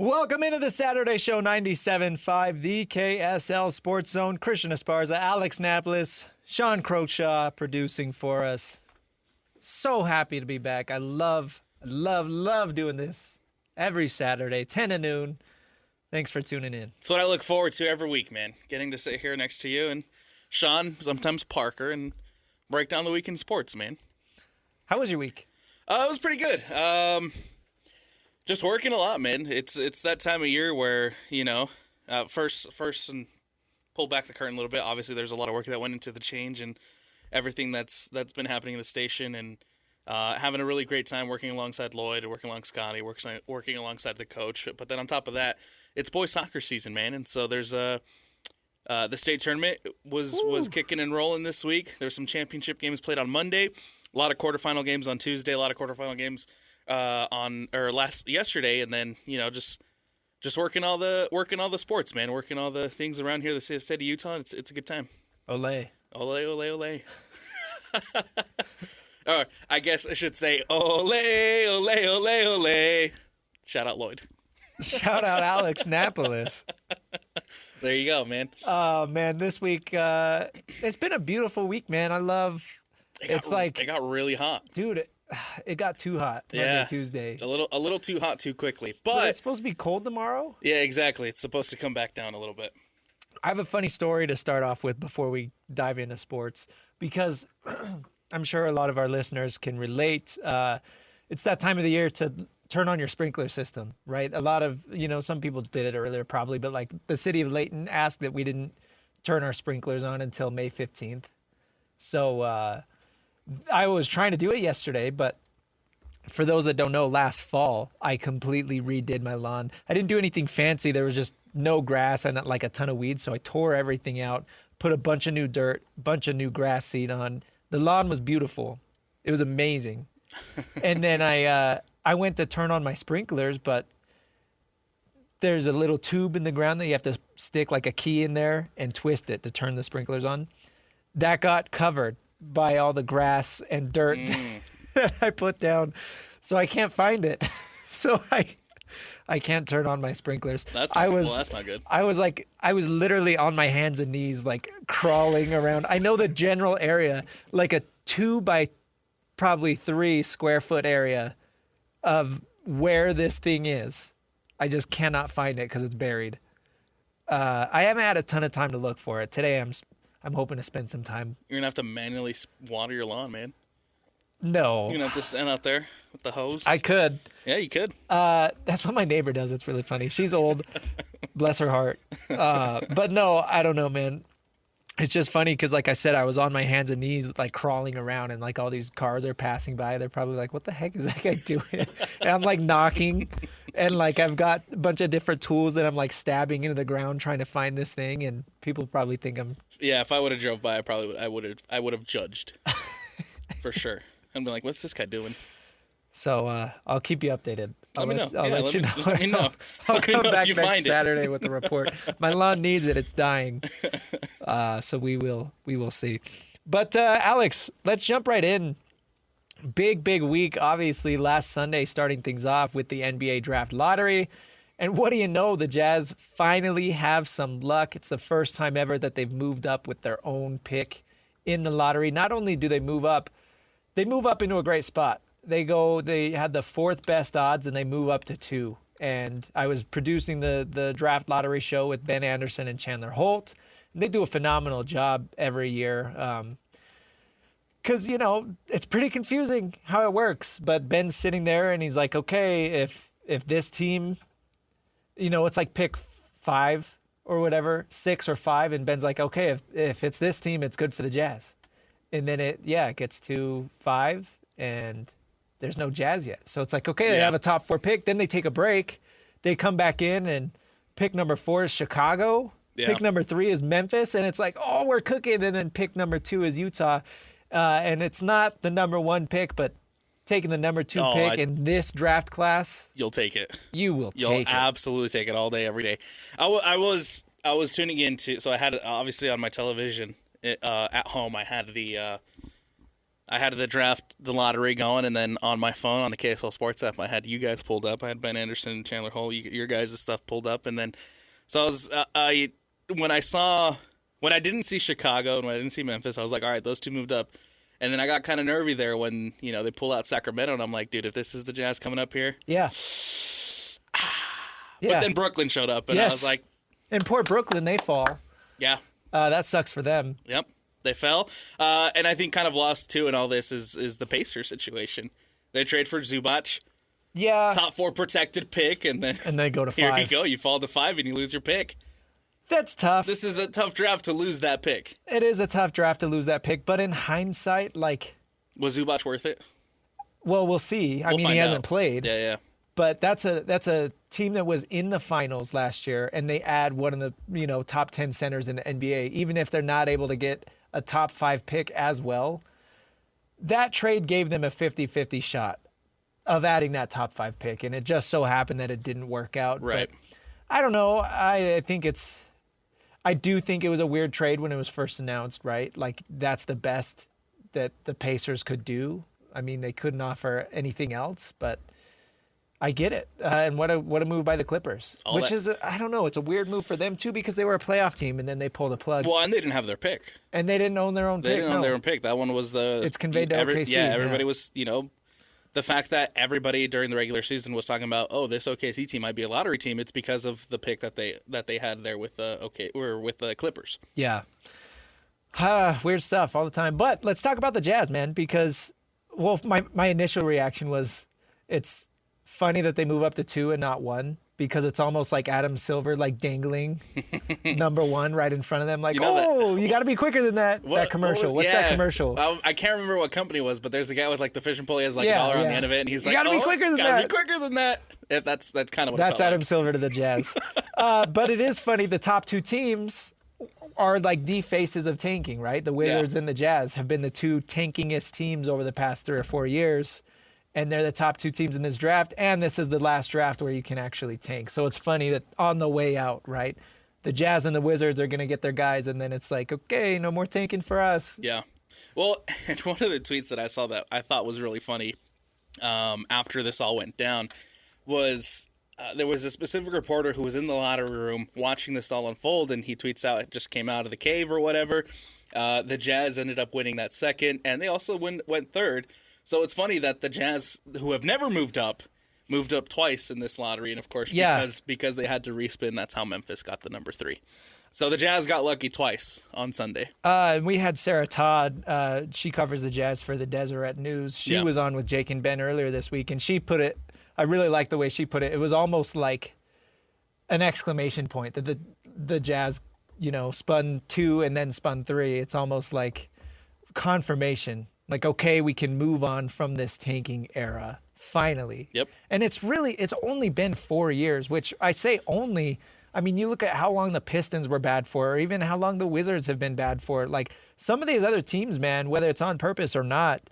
Welcome into the Saturday Show 97.5, the KSL Sports Zone. Christian Esparza, Alex Napoles, Sean Crocshaw producing for us. So happy to be back. I love doing this every Saturday, 10 to noon. Thanks for tuning in. It's what I look forward to every week, man. Getting to sit here next to you and Sean, sometimes Parker, and break down the week in sports, man. How was your week? It was pretty good. Just working a lot, man. It's that time of year where, first and pull back the curtain a little bit. Obviously, there's a lot of work that went into the change and everything that's been happening in the station, and having a really great time working alongside Lloyd, working along Scotty, working alongside the coach. But then on top of that, it's boys soccer season, man. And so there's the state tournament was kicking and rolling this week. There's some championship games played on Monday. A lot of quarterfinal games on Tuesday. A lot of quarterfinal games yesterday, and then just working all the sports, man. Working all the things around here, the state of Utah. It's a good time. Ole. Ole, ole, ole. Or I guess I should say ole, ole, ole, ole. Shout out Lloyd. Shout out Alex Napoles. There you go, man. Oh, man, this week, it's been a beautiful week, man. I love it got really hot. Dude, it got too hot Monday, Tuesday. A little too hot too quickly. But it's supposed to be cold tomorrow? Yeah, exactly. It's supposed to come back down a little bit. I have a funny story to start off with before we dive into sports, because I'm sure a lot of our listeners can relate. It's that time of the year to turn on your sprinkler system, right? A lot of, some people did it earlier probably, but like the city of Layton asked that we didn't turn our sprinklers on until May 15th. So I was trying to do it yesterday, but for those that don't know, last fall, I completely redid my lawn. I didn't do anything fancy. There was just no grass and like a ton of weeds. So I tore everything out, put a bunch of new dirt, bunch of new grass seed on. The lawn was beautiful. It was amazing. And then I went to turn on my sprinklers, but there's a little tube in the ground that you have to stick like a key in there and twist it to turn the sprinklers on. That got covered by all the grass and dirt that I put down. So I can't find it. So I can't turn on my sprinklers. That's not good. I was literally on my hands and knees, like crawling around. I know the general area, like a 2 by probably 3 square foot area of where this thing is. I just cannot find it because it's buried. I haven't had a ton of time to look for it. Today I'm hoping to spend some time. You're going to have to manually water your lawn, man. No. You're going to have to stand out there with the hose. I could. Yeah, you could. That's what my neighbor does. It's really funny. She's old. Bless her heart. But no, I don't know, man. It's just funny because, like I said, I was on my hands and knees, like crawling around, and like all these cars are passing by. They're probably like, what the heck is that guy doing? And I'm like knocking, and like I've got a bunch of different tools that I'm like stabbing into the ground trying to find this thing, and people probably think I'm... Yeah, if I would have drove by, I would have judged. For sure. I'd be like, what's this guy doing? So I'll keep you updated. Let me know. I'll let you know. Let me know. I'll come back next Saturday with a report. My lawn needs it. It's dying. So we will see. But Alex, let's jump right in. Big week, obviously, last Sunday starting things off with the NBA draft lottery. And what do you know? The Jazz finally have some luck. It's the first time ever that they've moved up with their own pick in the lottery. Not only do they move up into a great spot. They had the 4th best odds, and they move up to 2. And I was producing the draft lottery show with Ben Anderson and Chandler Holt. And they do a phenomenal job every year. Because, it's pretty confusing how it works. But Ben's sitting there, and he's like, okay, if this team, it's like pick 5 or whatever, 6 or 5. And Ben's like, okay, if it's this team, it's good for the Jazz. And then it gets to 5, and there's no Jazz yet. So it's like, okay, they have a top 4 pick. Then they take a break. They come back in, and pick number 4 is Chicago. Yeah. Pick number 3 is Memphis. And it's like, oh, we're cooking. And then pick number 2 is Utah. And it's not the number 1 pick, but taking the number 2 pick in this draft class. You'll take it. You'll absolutely take it all day, every day. I was tuning into, so I had it obviously on my television at home. I had I had the lottery going, and then on my phone, on the KSL Sports app, I had you guys pulled up. I had Ben Anderson and Chandler Hull, your guys' stuff pulled up, and then so I was when I didn't see Chicago and when I didn't see Memphis, I was like, all right, those two moved up, and then I got kind of nervy there when they pull out Sacramento, and I'm like, dude, if this is the Jazz coming up here, yeah. But then Brooklyn showed up, and I was like, and poor Brooklyn, they fall. Yeah, that sucks for them. Yep. They fell, and I think kind of lost too in all this is the Pacers situation. They trade for Zubac, top 4 protected pick, and they go to 5. Here you go, you fall to 5 and you lose your pick. That's tough. This is a tough draft to lose that pick. It is a tough draft to lose that pick, but in hindsight, was Zubac worth it? Well, we'll see. I mean, he hasn't played. Yeah. But that's a team that was in the finals last year, and they add one of the top 10 centers in the NBA, even if they're not able to get a top 5 pick as well. That trade gave them a 50-50 shot of adding that top 5 pick, and it just so happened that it didn't work out. Right. But I don't know. I do think it was a weird trade when it was first announced, right? That's the best that the Pacers could do. I mean, they couldn't offer anything else, but I get it. And what a move by the Clippers. I don't know, it's a weird move for them too because they were a playoff team and then they pulled the plug. Well, and they didn't have their pick. And they didn't own their own pick. They didn't own their own pick. That one was it's conveyed to OKC. Yeah, everybody was, the fact that everybody during the regular season was talking about, oh, this OKC team might be a lottery team. It's because of the pick that they had there with the Clippers. Yeah. Weird stuff all the time. But let's talk about the Jazz, man, because my initial reaction was it's funny that they move up to 2 and not 1 because it's almost like Adam Silver dangling number 1 right in front of them you got to be quicker than that commercial. What's that commercial? I can't remember what company it was, but there's a guy with the fishing pole. He has a dollar on the end of it, and he's you got to be quicker than that. Be quicker than that. That's kind of what that's it felt Adam like. Silver to the Jazz. But it is funny. The top 2 teams are the faces of tanking, right? The Wizards and the Jazz have been the 2 tankingest teams over the past 3 or 4 years. And they're the top 2 teams in this draft, and this is the last draft where you can actually tank. So it's funny that on the way out, right, the Jazz and the Wizards are going to get their guys, and then it's okay, no more tanking for us. Yeah. Well, and one of the tweets that I saw that I thought was really funny after this all went down was there was a specific reporter who was in the lottery room watching this all unfold, and he tweets out, it just came out of the cave or whatever. The Jazz ended up winning that second, and they also went third. So it's funny that the Jazz, who have never moved up twice in this lottery, and of course because they had to respin, that's how Memphis got the number 3. So the Jazz got lucky twice on Sunday. We had Sarah Todd. She covers the Jazz for the Deseret News. She was on with Jake and Ben earlier this week, and she put it. I really like the way she put it. It was almost like an exclamation point that the Jazz, spun 2 and then spun 3. It's almost like confirmation. Okay, we can move on from this tanking era, finally. Yep. And it's only been 4 years, which I say only. I mean, you look at how long the Pistons were bad for, or even how long the Wizards have been bad for. Some of these other teams, man, whether it's on purpose or not,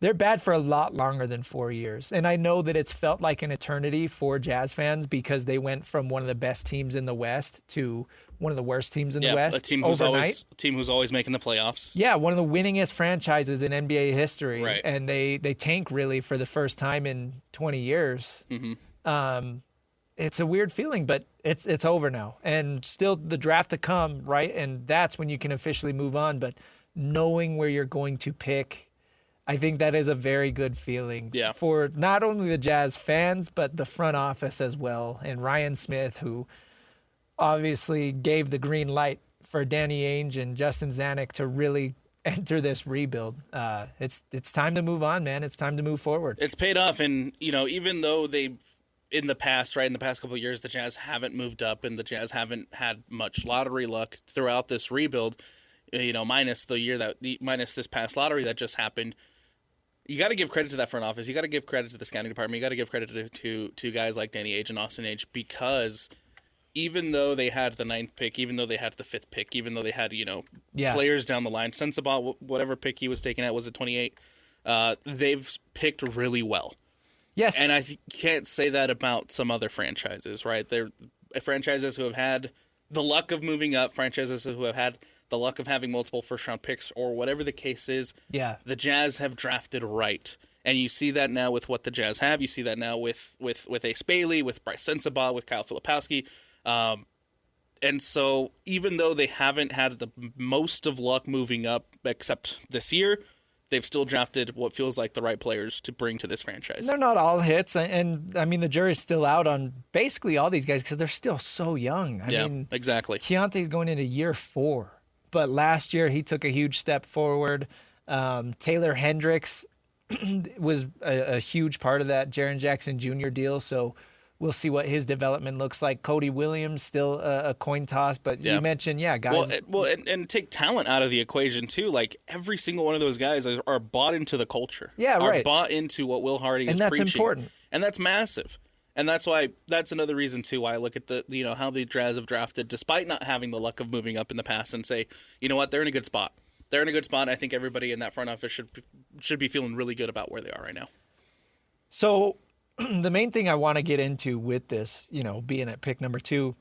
they're bad for a lot longer than 4 years. And I know that it's felt like an eternity for Jazz fans because they went from one of the best teams in the West to one of the worst teams in the West. A team who's always making the playoffs. Yeah, one of the winningest franchises in NBA history. Right. And they tank really for the first time in 20 years. Mm-hmm. It's a weird feeling, but it's over now. And still the draft to come, right? And that's when you can officially move on. But knowing where you're going to pick, I think that is a very good feeling for not only the Jazz fans, but the front office as well. And Ryan Smith, who obviously gave the green light for Danny Ainge and Justin Zanuck to really enter this rebuild. It's time to move on, man. It's time to move forward. It's paid off, and even though in the past couple of years, the Jazz haven't moved up, and the Jazz haven't had much lottery luck throughout this rebuild. Minus this past lottery that just happened. You got to give credit to that front office. You got to give credit to the scouting department. You got to give credit to guys like Danny Ainge and Austin Ainge because even though they had the 9th pick, even though they had the 5th pick, even though they had players down the line, Sensabaugh, whatever pick he was taking at, was it 28? They've picked really well. Yes, and I can't say that about some other franchises, right? They're franchises who have had the luck of moving up, franchises who have had the luck of having multiple first-round picks, or whatever the case is. Yeah. The Jazz have drafted right. And you see that now with what the Jazz have. You see that now with Ace Bailey, with Bryce Sensabaugh, with Kyle Filipowski. And so even though they haven't had the most of luck moving up except this year, they've still drafted what feels like the right players to bring to this franchise. They're not all hits. And I mean, the jury's still out on basically all these guys because they're still so young. I mean, exactly. Keontae's going into year 4. But last year, he took a huge step forward. Taylor Hendricks was a huge part of that Jaren Jackson Jr. deal. So we'll see what his development looks like. Cody Williams, still a coin toss. But you mentioned, guys. And take talent out of the equation, too. Like, every single one of those guys are bought into the culture. Yeah, right. Are bought into what Will Hardy is preaching. And that's important. And that's massive. And that's another reason, too, why I look at how the Jazz have drafted, despite not having the luck of moving up in the past, and say, you know what, they're in a good spot. They're in a good spot. I think everybody in that front office should be feeling really good about where they are right now. So the main thing I want to get into with this, being at pick number 2,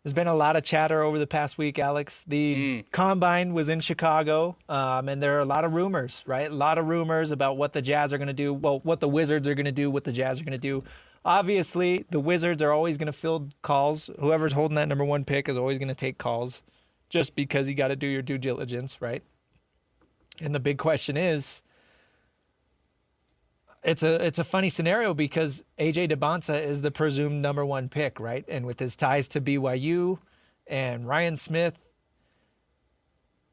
there's been a lot of chatter over the past week, Alex. The Combine was in Chicago, and there are a lot of rumors, right? A lot of rumors about what the Jazz are going to do, what the Wizards are going to do, what the Jazz are going to do. Obviously, the Wizards are always going to field calls. Whoever's holding that number 1 pick is always going to take calls just because you got to do your due diligence, right? And the big question is, it's a funny scenario because A.J. Dybantsa is the presumed number 1 pick, right? And with his ties to BYU and Ryan Smith,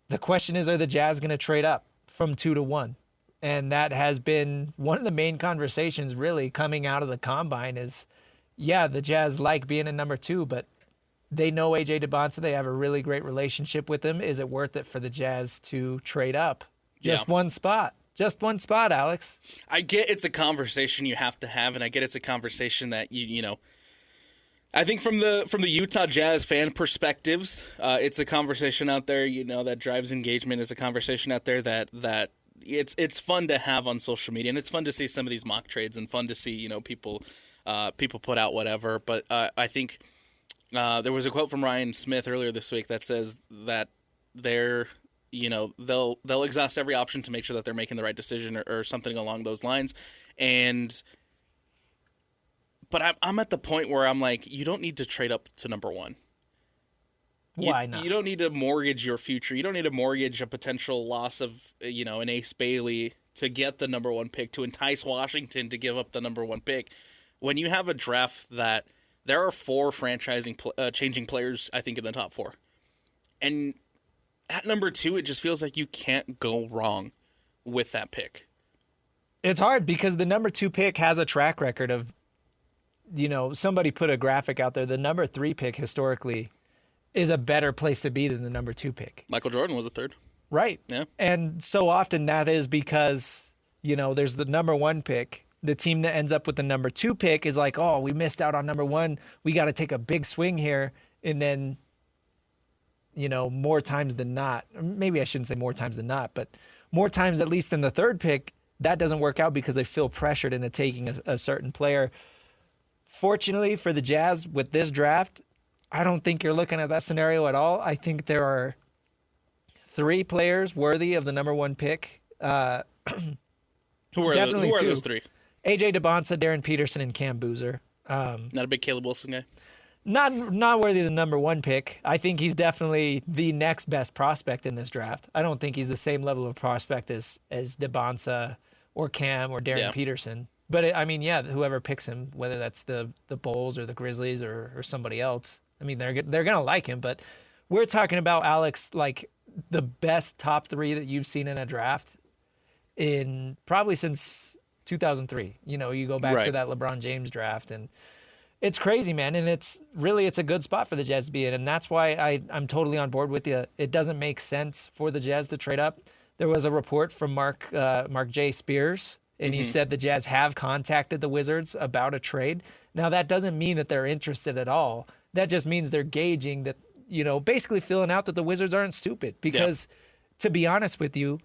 the question is, are the Jazz going to trade up from 2 to 1? And that has been one of the main conversations really coming out of the Combine is, the Jazz like being a number 2, but they know A.J. Dybantsa. They have a really great relationship with him. Is it worth it for the Jazz to trade up? Just one spot. Just one spot, Alex. I get it's a conversation you have to have, and I get it's a conversation that I think from the Utah Jazz fan perspectives, it's a conversation out there, that drives engagement. It's a conversation out there that it's fun to have on social media, and it's fun to see some of these mock trades and fun to see people put out whatever. But I think there was a quote from Ryan Smith earlier this week that says that they'll exhaust every option to make sure that they're making the right decision or something along those lines. But I'm at the point where I'm like, you don't need to trade up to number 1. Why not? You don't need to mortgage your future. You don't need to mortgage a potential loss of, an Ace Bailey to get the number 1 pick, to entice Washington to give up the number 1 pick. When you have a draft that there are 4 changing players, I think, in the top 4. And at number 2, it just feels like you can't go wrong with that pick. It's hard because the number 2 pick has a track record of, somebody put a graphic out there. The number 3 pick historically is a better place to be than the number 2 pick. Michael Jordan was the 3rd. Right. Yeah. And so often that is because, there's the number 1 pick. The team that ends up with the number 2 pick is like, oh, we missed out on number 1. We got to take a big swing here. And then, more times than not, maybe I shouldn't say more times than not, but more times at least than the 3rd pick, that doesn't work out because they feel pressured into taking a certain player. Fortunately for the Jazz with this draft, I don't think you're looking at that scenario at all. I think there are 3 players worthy of the number 1 pick. Who are Definitely who are 2. those 3? A.J. Dybantsa, Darryn Peterson, and Cam Boozer. Not a big Caleb Wilson guy? Not worthy of the number 1 pick. I think he's definitely the next best prospect in this draft. I don't think he's the same level of prospect as Dybantsa or Cam or Darryn Peterson. But whoever picks him, whether that's the Bulls or the Grizzlies or somebody else, they're gonna like him. But we're talking about, Alex, like the best top 3 that you've seen in a draft in probably since 2003. You go back to that LeBron James draft, and it's crazy, man. And it's a good spot for the Jazz to be in, and that's why I'm totally on board with you. It doesn't make sense for the Jazz to trade up. There was a report from Mark J. Spears, and he said the Jazz have contacted the Wizards about a trade. Now, that doesn't mean that they're interested at all. That just means they're gauging that, basically filling out that the Wizards aren't stupid. Because, to be honest with you,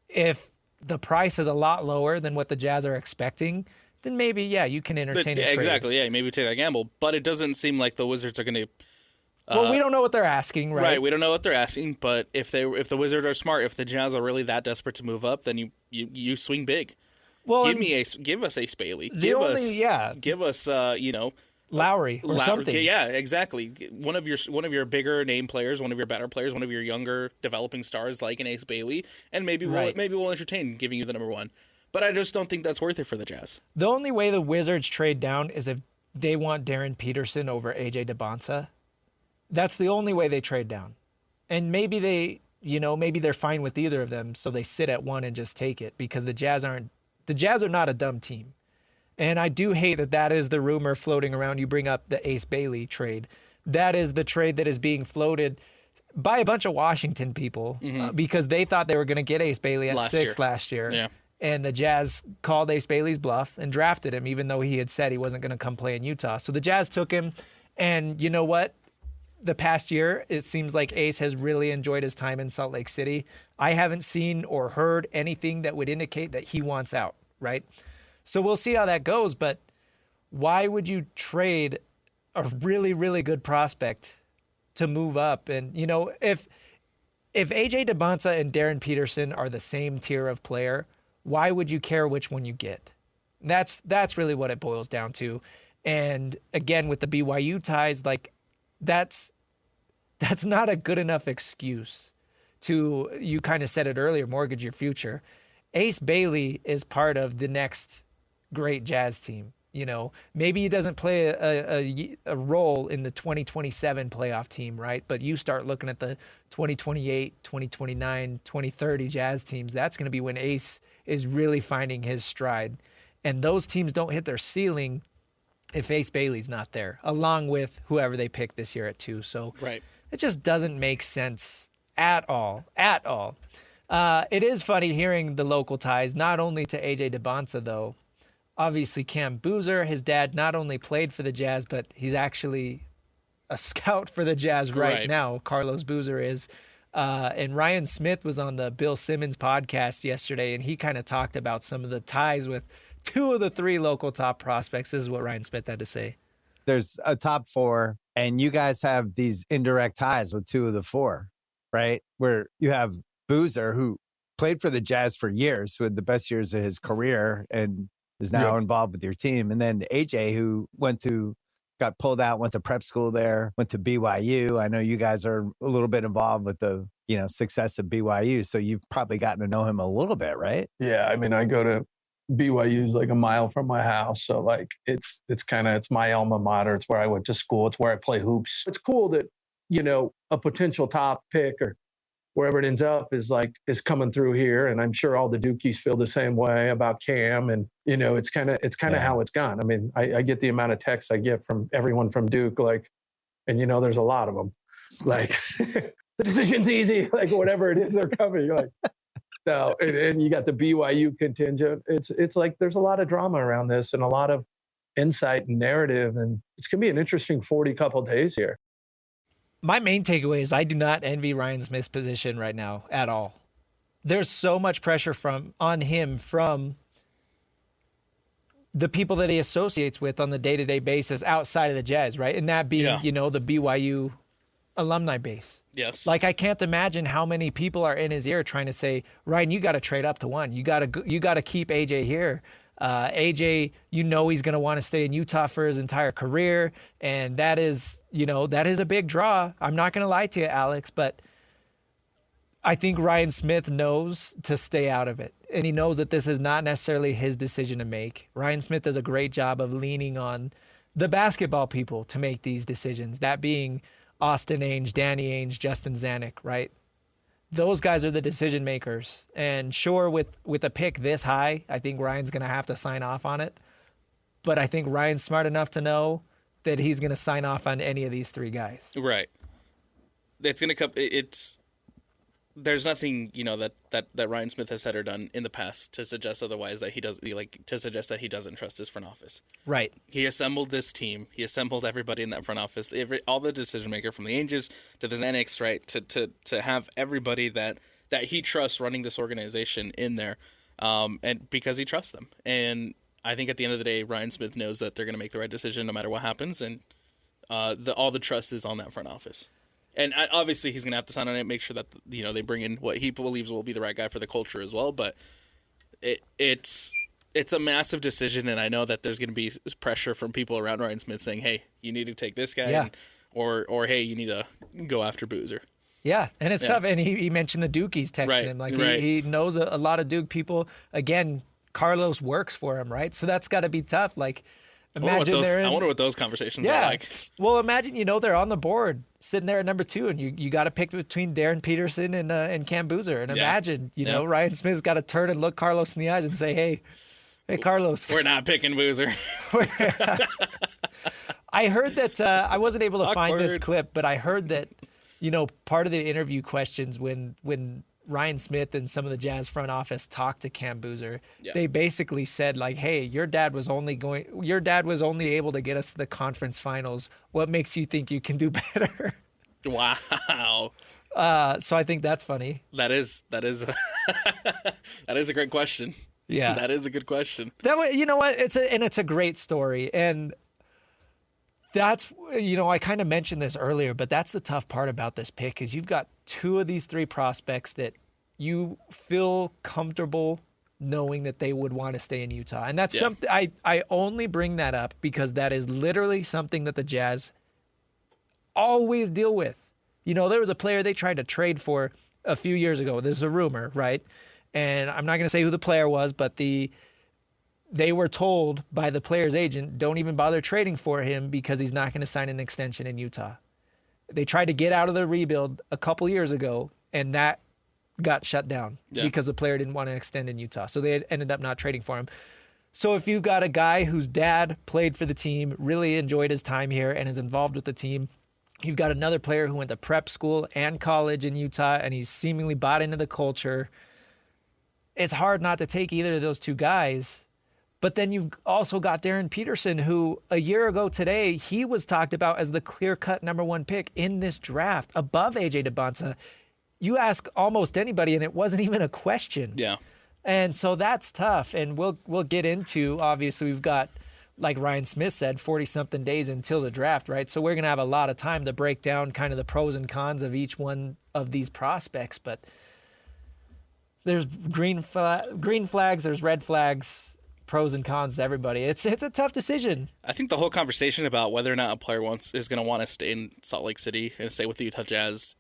if the price is a lot lower than what the Jazz are expecting, then maybe, you can entertain a trade. Exactly, maybe take that gamble. But it doesn't seem like the Wizards are going to Well, we don't know what they're asking, right? Right, we don't know what they're asking, but if the Wizards are smart, if the Jazz are really that desperate to move up, then you swing big. Well, Give us Ace Bailey. give us Lowry or something. Yeah, exactly. One of your bigger name players, one of your better players, one of your younger developing stars like an Ace Bailey, and maybe we'll entertain giving you the number one. But I just don't think that's worth it for the Jazz. The only way the Wizards trade down is if they want Darryn Peterson over AJ Dybantsa. That's the only way they trade down. And maybe they're fine with either of them, so they sit at one and just take it because the Jazz are not a dumb team. And I do hate that is the rumor floating around. You bring up the Ace Bailey trade. That is the trade that is being floated by a bunch of Washington people because they thought they were going to get Ace Bailey at 6 last year. Yeah. And the Jazz called Ace Bailey's bluff and drafted him, even though he had said he wasn't going to come play in Utah. So the Jazz took him, and you know what? The past year, it seems like Ace has really enjoyed his time in Salt Lake City. I haven't seen or heard anything that would indicate that he wants out, right? So we'll see how that goes, but why would you trade a really, really good prospect to move up? And, if AJ Dybantsa and Darryn Peterson are the same tier of player, why would you care which one you get? That's really what it boils down to. And again, with the BYU ties, that's not a good enough excuse to, you kind of said it earlier, mortgage your future. Ace Bailey is part of the next great Jazz team. Maybe he doesn't play a role in the 2027 playoff team, right? But you start looking at the 2028, 2029, 2030 Jazz teams. That's going to be when Ace is really finding his stride. And those teams don't hit their ceiling if Ace Bailey's not there, along with whoever they pick this year at 2. So it just doesn't make sense at all. It is funny hearing the local ties, not only to AJ Dybantsa, though. Obviously, Cam Boozer, his dad not only played for the Jazz, but he's actually a scout for the Jazz right now. Carlos Boozer is. And Ryan Smith was on the Bill Simmons podcast yesterday, and he kind of talked about some of the ties with 2 of the 3 local top prospects. This is what Ryan Smith had to say. There's a top 4, and you guys have these indirect ties with 2 of the 4, right? Where you have Boozer, who played for the Jazz for years, who had the best years of his career, and is now involved with your team. And then AJ, who got pulled out, went to prep school there, went to BYU. I know you guys are a little bit involved with the, success of BYU. So you've probably gotten to know him a little bit, right? Yeah. I mean, I go to BYU's like a mile from my house. So it's my alma mater. It's where I went to school. It's where I play hoops. It's cool that, a potential top pick or wherever it ends up is coming through here. And I'm sure all the Dukies feel the same way about Cam. And, it's kind of how it's gone. I mean, I get the amount of texts I get from everyone from Duke, and there's a lot of them, the decision's easy, whatever it is, they're coming. So, and you got the BYU contingent. It's there's a lot of drama around this and a lot of insight and narrative. And it's going to be an interesting 40 couple days here. My main takeaway is I do not envy Ryan Smith's position right now at all. There's so much pressure on him from the people that he associates with on the day-to-day basis outside of the Jazz, right? And that being, the BYU alumni base. Yes. I can't imagine how many people are in his ear trying to say, Ryan, you got to trade up to 1. You got to keep AJ here. AJ, he's going to want to stay in Utah for his entire career. And that is a big draw. I'm not going to lie to you, Alex, but I think Ryan Smith knows to stay out of it. And he knows that this is not necessarily his decision to make. Ryan Smith does a great job of leaning on the basketball people to make these decisions. That being Austin Ainge, Danny Ainge, Justin Zanuck, right? Those guys are the decision makers. And sure, with a pick this high, I think Ryan's going to have to sign off on it. But I think Ryan's smart enough to know that he's going to sign off on any of these 3 guys. Right. It's going to come. There's nothing that Ryan Smith has said or done in the past to suggest otherwise, that he doesn't trust his front office. Right. He assembled this team. He assembled everybody in that front office. All the decision maker from the Angels to the Zanucks, right? To have everybody that he trusts running this organization in there, and because he trusts them. And I think at the end of the day, Ryan Smith knows that they're going to make the right decision no matter what happens. And all the trust is on that front office. And obviously he's going to have to sign on it, make sure that, they bring in what he believes will be the right guy for the culture as well. But it's a massive decision, and I know that there's going to be pressure from people around Ryan Smith saying, hey, you need to take this guy, or hey, you need to go after Boozer. Yeah, and it's tough. And he mentioned the Dukies texting him. Like, he knows a lot of Duke people. Again, Carlos works for him, right? So that's got to be tough. Like, imagine I wonder what those conversations are like. Well, imagine, they're on the board sitting there at number 2, and you got to pick between Darryn Peterson and Cam Boozer. And imagine, Ryan Smith's got to turn and look Carlos in the eyes and say, hey, Carlos. We're not picking Boozer. I heard that I wasn't able to find this clip, but I heard that, part of the interview questions when Ryan Smith and some of the Jazz front office talked to Cam Boozer, they basically said, like, hey, your dad was only able to get us to the conference finals. What makes you think you can do better? Wow. So I think that's funny. That is that is a great question. Yeah. That is a good question. That way, you know what? It's a great story. And that's, I kind of mentioned this earlier, but that's the tough part about this pick is you've got 2 of these 3 prospects that you feel comfortable knowing that they would want to stay in Utah. And that's something I only bring that up because that is literally something that the Jazz always deal with. There was a player they tried to trade for a few years ago. There's a rumor, right? And I'm not going to say who the player was, but they were told by the player's agent, don't even bother trading for him because he's not going to sign an extension in Utah. They tried to get out of the rebuild a couple years ago, and that got shut down because the player didn't want to extend in Utah. So they ended up not trading for him. So if you've got a guy whose dad played for the team, really enjoyed his time here, and is involved with the team, you've got another player who went to prep school and college in Utah, and he's seemingly bought into the culture. It's hard not to take either of those 2 guys. But then you've also got Darryn Peterson, who a year ago today, he was talked about as the clear-cut number 1 pick in this draft, above AJ Dybantsa. You ask almost anybody, and it wasn't even a question. Yeah. And so that's tough. And we'll get into, obviously, we've got, like Ryan Smith said, 40-something days until the draft, right? So we're going to have a lot of time to break down kind of the pros and cons of each one of these prospects. But there's green flags, there's red flags, pros and cons to everybody. It's a tough decision. I think the whole conversation about whether or not a player is going to want to stay in Salt Lake City and stay with the Utah Jazz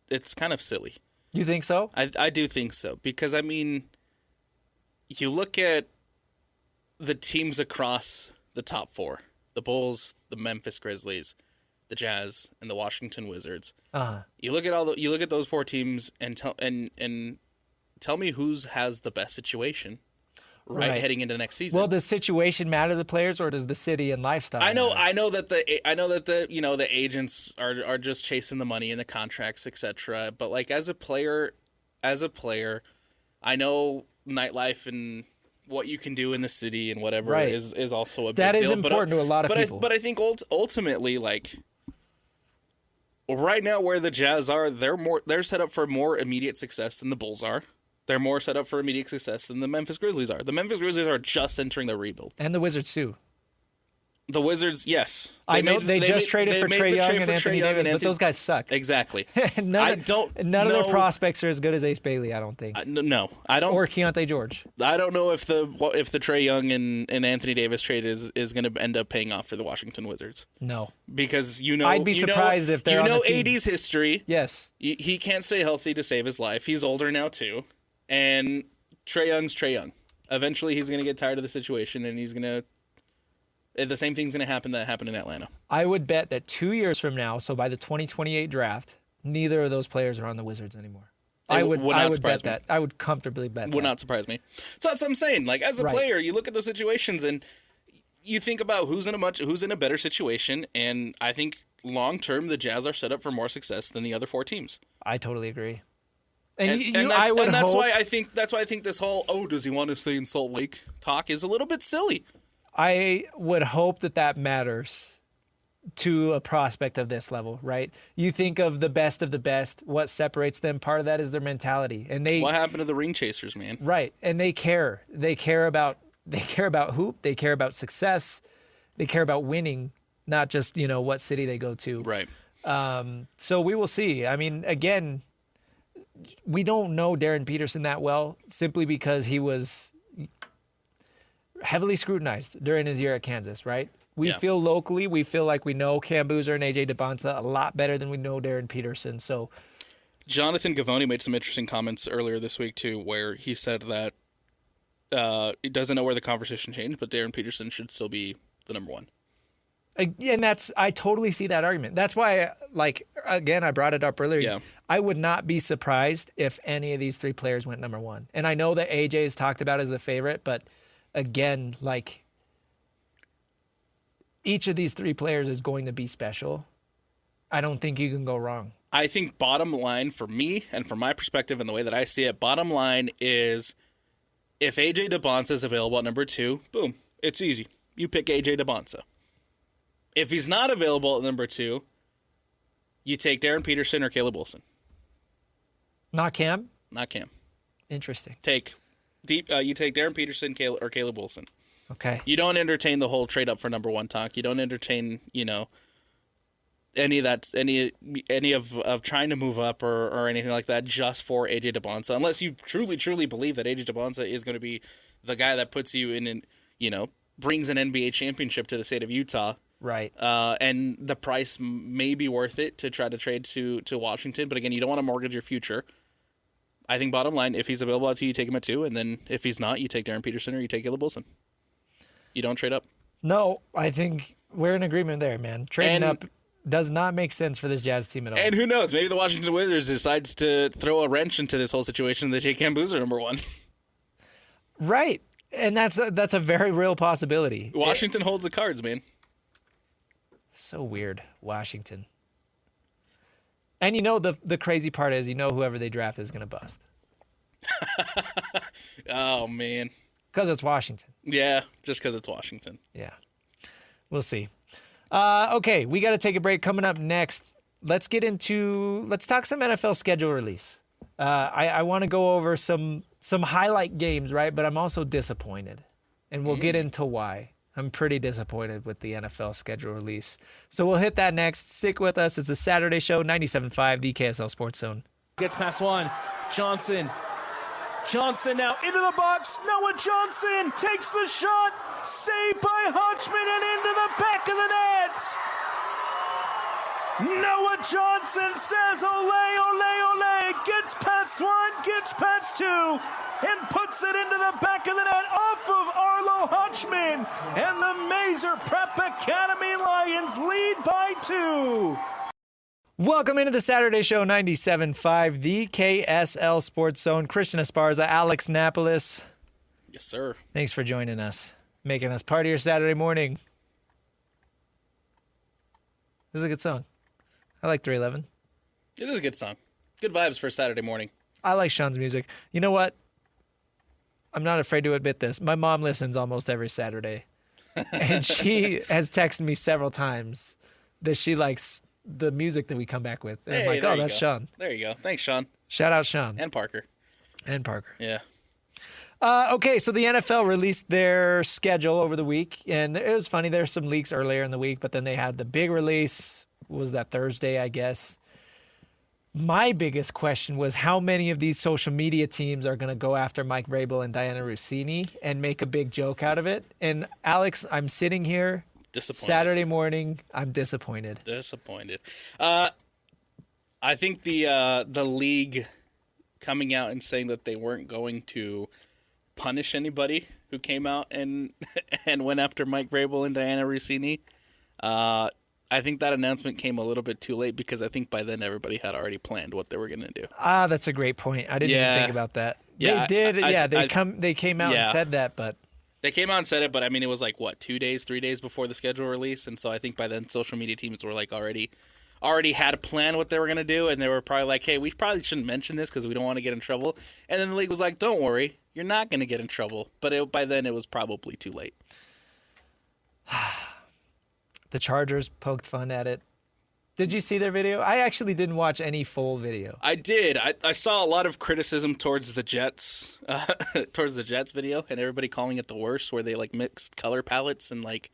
it's kind of silly. You think so? I do think so because you look at the teams across the top 4: the Bulls, the Memphis Grizzlies, the Jazz, and the Washington Wizards. You look at those 4 teams and tell me who has the best situation. Right, heading into next season. Well, does situation matter to the players, or does the city and lifestyle I know that the agents are just chasing the money and the contracts, etc. But like as a player, I know nightlife and what you can do in the city and whatever is also a big deal. That is important to a lot of people. But I think ultimately, like right now, where the Jazz are, they're set up for more immediate success than the Bulls are. They're more set up for immediate success than the Memphis Grizzlies are. The Memphis Grizzlies are just entering the rebuild. And the Wizards, too. The Wizards, yes. They just traded for Trae Young and Anthony Davis, but those guys suck. Exactly. None of their prospects are as good as Ace Bailey, I don't think. No, I don't. Or Keontae George. I don't know if the Trae Young and Anthony Davis trade is going to end up paying off for the Washington Wizards. No. Because I'd be surprised if they're on the team. AD's history. Yes. He can't stay healthy to save his life. He's older now, too. And Trae Young's Trae Young. Eventually, he's going to get tired of the situation, and he's going to... The same thing's going to happen that happened in Atlanta. I would bet that 2 years from now, so by the 2028 draft, neither of those players are on the Wizards anymore. I would bet that. I would comfortably bet that. Would not surprise me. So that's what I'm saying. Like as a player, you look at those situations and you think about who's in a better situation, and I think long term the Jazz are set up for more success than the other 4 teams. I totally agree. That's why I think this whole does he want to stay in Salt Lake talk is a little bit silly. I would hope that matters to a prospect of this level, right? You think of the best, what separates them, part of that is their mentality. And what happened to the ring chasers, man? Right. And they care. They care about hoop, they care about success, they care about winning. not just, what city they go to. Right. So we will see. I mean, again, we don't know Darryn Peterson that well simply because he was heavily scrutinized during his year at Kansas, right? We feel locally, we feel like we know Cam Boozer and AJ Dybantsa a lot better than we know Darryn Peterson. So Jonathan Gavoni made some interesting comments earlier this week too, where he said that he doesn't know where the conversation changed, but Darryn Peterson should still be the number one. And I totally see that argument. That's why, again, I brought it up earlier. Yeah. I would not be surprised if any of these three players went number one. And I know that AJ is talked about as the favorite, but again, each of these three players is going to be special. I don't think you can go wrong. I think bottom line for me and from my perspective and the way that I see it, bottom line is if AJ Dybantsa is available at number 2, boom, it's easy. You pick AJ Dybantsa. If he's not available at number 2, you take Darryn Peterson or Caleb Wilson. Not Cam? Not Cam. Interesting. You take Darryn Peterson or Caleb Wilson. Okay. You don't entertain the whole trade up for number 1 talk. You don't entertain, any of trying to move up or anything like that just for AJ Dybantsa, unless you truly believe that AJ Dybantsa is going to be the guy that puts you in, brings an NBA championship to the state of Utah. Right. And the price may be worth it to try to trade to Washington. But again, you don't want to mortgage your future. I think bottom line, if he's available at 2, you take him at 2. And then if he's not, you take Darryn Peterson or you take Caleb Wilson. You don't trade up. No, I think we're in agreement there, man. Trading up does not make sense for this Jazz team at all. And who knows? Maybe the Washington Wizards decides to throw a wrench into this whole situation. They take Cam Boozer number 1. Right. And that's a very real possibility. Washington holds the cards, man. So weird, Washington. And the crazy part is, whoever they draft is going to bust. Oh, man. Because it's Washington. Yeah, just because it's Washington. Yeah. We'll see. Okay, we got to take a break. Coming up next, let's talk some NFL schedule release. I want to go over some highlight games, right? But I'm also disappointed. And we'll get into why. I'm pretty disappointed with the NFL schedule release. So we'll hit that next. Stick with us. It's a Saturday show, 97.5, the KSL Sports Zone. Gets past one. Johnson now into the box. Noah Johnson takes the shot. Saved by Hodgman and into the back of the net. Noah Johnson says ole, ole, ole. Gets past one, gets past 2, and puts it into the back of the net off of Arlo Hodgman. And the Mazer Prep Academy Lions lead by 2. Welcome into the Saturday show, 97.5, the KSL Sports Zone. Christian Esparza, Alex Napoles. Yes, sir. Thanks for joining us, making us part of your Saturday morning. This is a good song. I like 311. It is a good song. Good vibes for a Saturday morning. I like Sean's music. You know what? I'm not afraid to admit this. My mom listens almost every Saturday. And she has texted me several times that she likes the music that we come back with. And I'm like, oh, that's Sean. There you go. Thanks, Sean. Shout out Sean. And Parker. Yeah. Yeah. Okay, so the NFL released their schedule over the week. And it was funny. There were some leaks earlier in the week, but then they had the big release. Was that Thursday, I guess. My biggest question was how many of these social media teams are going to go after Mike Vrabel and Diana Rossini and make a big joke out of it. And Alex, I'm sitting here Saturday morning. I'm disappointed. I think the league coming out and saying that they weren't going to punish anybody who came out and went after Mike Vrabel and Diana Rossini. I think that announcement came a little bit too late because I think by then everybody had already planned what they were going to do. That's a great point. I didn't even think about that. Yeah, they did. They came out and said that, but they came out and said it. But I mean, it was like what, 3 days before the schedule release, and so I think by then social media teams were like already had a plan what they were going to do, and they were probably like, hey, we probably shouldn't mention this because we don't want to get in trouble. And then the league was like, don't worry, you're not going to get in trouble. But by then it was probably too late. The Chargers poked fun at it. Did you see their video? I actually didn't watch any full video. I did. I saw a lot of criticism towards the Jets video, and everybody calling it the worst, where they like mixed color palettes and like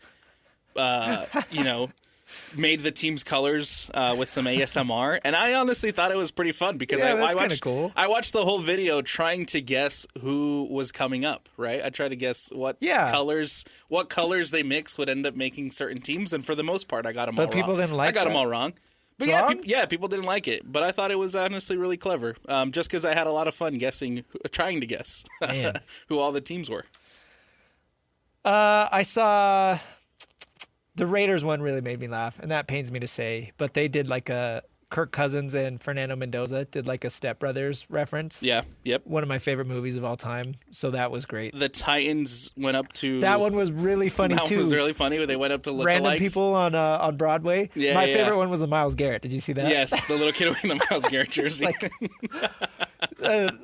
made the team's colors with some ASMR, and I honestly thought it was pretty fun because that's kind of cool. I watched the whole video trying to guess who was coming up. Right, I tried to guess what colors they mix would end up making certain teams, and for the most part, I got them all wrong. But people didn't like. I got them all wrong. But people didn't like it. But I thought it was honestly really clever. Just because I had a lot of fun trying to guess who all the teams were. I saw the Raiders one really made me laugh, and that pains me to say. But they did like a Kirk Cousins and Fernando Mendoza did like a Step Brothers reference. Yeah. Yep. One of my favorite movies of all time. So that was great. The Titans went up to. That one was really funny too. That one was really funny when they went up to lookalikes. Random people on Broadway. Yeah, my favorite one was the Myles Garrett. Did you see that? Yes, the little kid wearing the Myles Garrett jersey.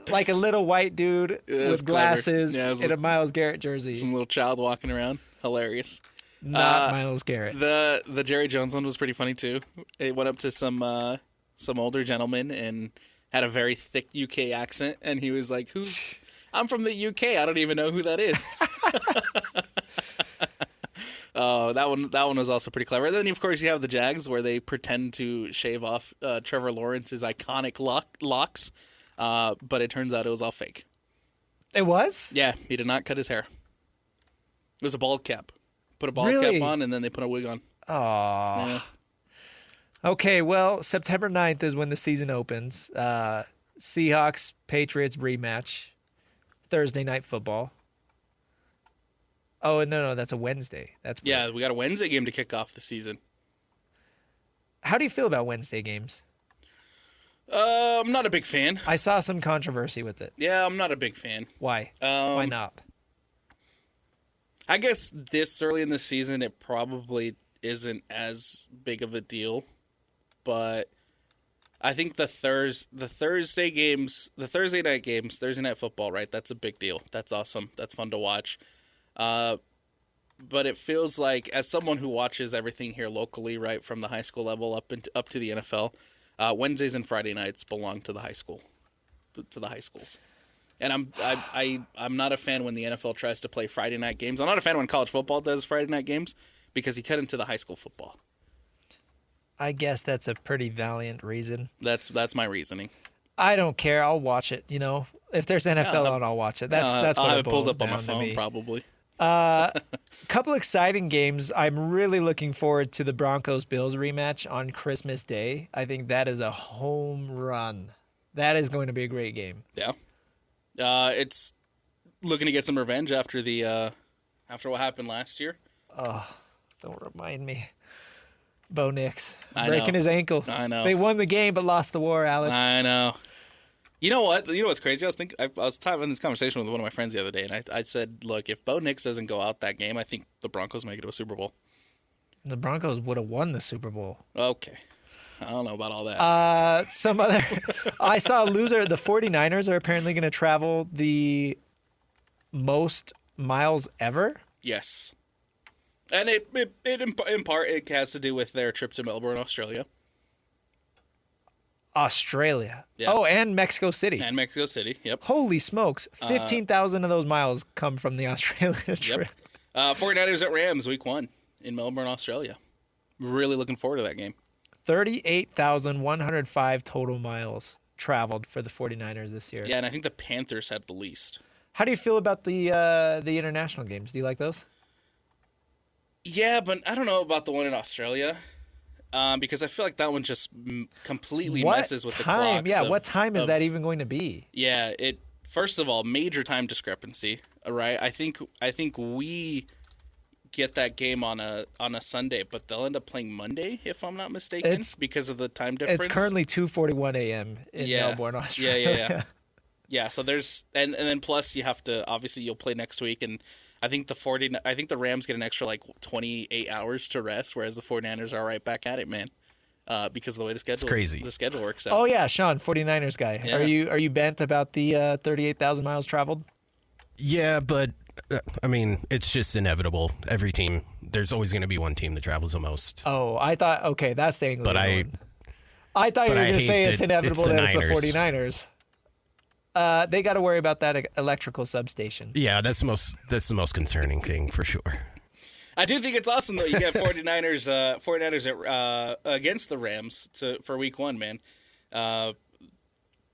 like a little white dude with glasses in a Myles Garrett jersey. Some little child walking around. Hilarious. Not Myles Garrett. The Jerry Jones one was pretty funny too. It went up to some older gentleman and had a very thick UK accent, and he was like, "Who's? I'm from the UK. I don't even know who that is." Oh, that one was also pretty clever. And then of course you have the Jags where they pretend to shave off Trevor Lawrence's iconic locks, but it turns out it was all fake. It was? Yeah, he did not cut his hair. It was a bald cap. Put a bald cap on, and then they put a wig on. Aww. Yeah. Okay, well, September 9th is when the season opens. Seahawks, Patriots rematch. Thursday night football. Oh, no, that's a Wednesday. Yeah, we got a Wednesday game to kick off the season. How do you feel about Wednesday games? I'm not a big fan. I saw some controversy with it. Yeah, I'm not a big fan. Why? Why not? I guess this early in the season, it probably isn't as big of a deal, but I think the Thursday night games, Thursday night football, right? That's a big deal. That's awesome. That's fun to watch. But it feels like, as someone who watches everything here locally, right, from the high school level up to the NFL, Wednesdays and Friday nights belong to the high schools. And I'm not a fan when the NFL tries to play Friday night games. I'm not a fan when college football does Friday night games because he cut into the high school football. I guess that's a pretty valiant reason. That's my reasoning. I don't care. I'll watch it. If there's NFL on, I'll watch it. That's what I'll it have it pulled up on my boils down to phone me. probably. Couple exciting games. I'm really looking forward to the Broncos-Bills rematch on Christmas Day. I think that is a home run. That is going to be a great game. Yeah. It's looking to get some revenge after what happened last year. Oh, don't remind me. Bo Nix know. breaking his ankle. I know. They won the game but lost the war, Alex. I know. You know what? You know what's crazy? I was having this conversation with one of my friends the other day, and I said, look, if Bo Nix doesn't go out that game, I think the Broncos make it to a Super Bowl. The Broncos would have won the Super Bowl. Okay. I don't know about all that. I saw a loser. The 49ers are apparently going to travel the most miles ever. Yes. And it in part, it has to do with their trip to Melbourne, Australia. Australia. Yeah. Oh, and Mexico City. And Mexico City, yep. Holy smokes. 15,000 of those miles come from the Australia trip. Yep. 49ers at Rams, week 1 in Melbourne, Australia. Really looking forward to that game. 38,105 total miles traveled for the 49ers this year. Yeah, and I think the Panthers had the least. How do you feel about the international games? Do you like those? Yeah, but I don't know about the one in Australia. Because I feel like that one just completely messes with the clocks. Yeah, what time is that even going to be? Yeah, first of all, major time discrepancy, right? I think we get that game on a Sunday, but they'll end up playing Monday, if I'm not mistaken, because of the time difference. It's currently 2:41 a.m. in Melbourne, Australia. Yeah. Yeah, so there's and then plus you have to, obviously you'll play next week, and I think the Rams get an extra 28 hours to rest, whereas the 49ers are right back at it, man. Because of the way the schedule works out. Oh yeah, Sean, 49ers guy. Yeah. Are you bent about the 38,000 miles traveled? Yeah, but I mean, it's just inevitable. Every team, there's always going to be one team that travels the most. Oh, I thought, okay, that's the angle. But I thought you were going to say it's inevitable that it's the 49ers. They got to worry about that electrical substation. Yeah, that's the most concerning thing for sure. I do think it's awesome, though. You got 49ers against the Rams for week 1, man.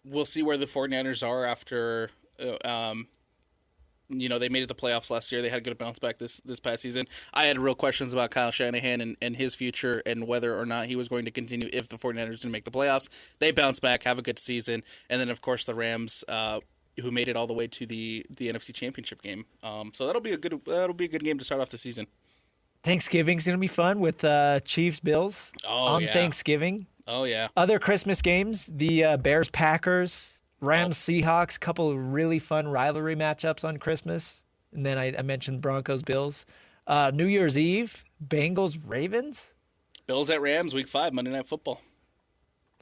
We'll see where the 49ers are after, they made it to the playoffs last year. They had a good bounce back this past season. I had real questions about Kyle Shanahan and his future and whether or not he was going to continue if the 49ers didn't make the playoffs. They bounce back, have a good season. And then, of course, the Rams, who made it all the way to the NFC Championship game. So that'll be a good game to start off the season. Thanksgiving's going to be fun with Chiefs-Bills on Thanksgiving. Oh, yeah. Other Christmas games, the Bears-Packers, Rams-Seahawks, couple of really fun rivalry matchups on Christmas. And then I mentioned Broncos-Bills. New Year's Eve, Bengals-Ravens. Bills at Rams, week 5, Monday Night Football.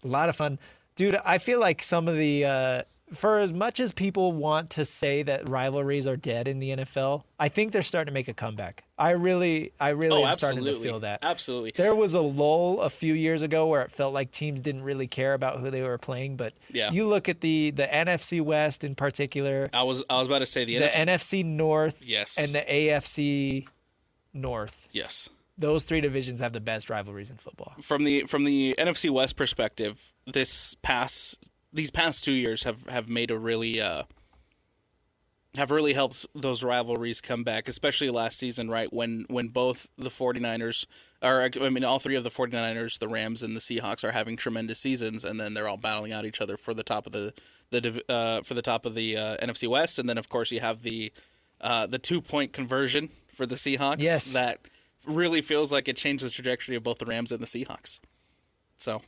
A lot of fun. Dude, I feel like some of the for as much as people want to say that rivalries are dead in the NFL, I think they're starting to make a comeback. I really am starting to feel that. Absolutely. There was a lull a few years ago where it felt like teams didn't really care about who they were playing, but you look at the NFC West in particular. I was about to say the NFC North, yes, and the AFC North. Yes. Those 3 divisions have the best rivalries in football. From the NFC West perspective, these past 2 years have made a really have really helped those rivalries come back, especially last season, right? When both the 49ers, all 3 of the 49ers, the Rams and the Seahawks are having tremendous seasons, and then they're all battling out each other for the top of the NFC West, and then of course you have the 2-point conversion for the Seahawks. Yes. That really feels like it changed the trajectory of both the Rams and the Seahawks. So.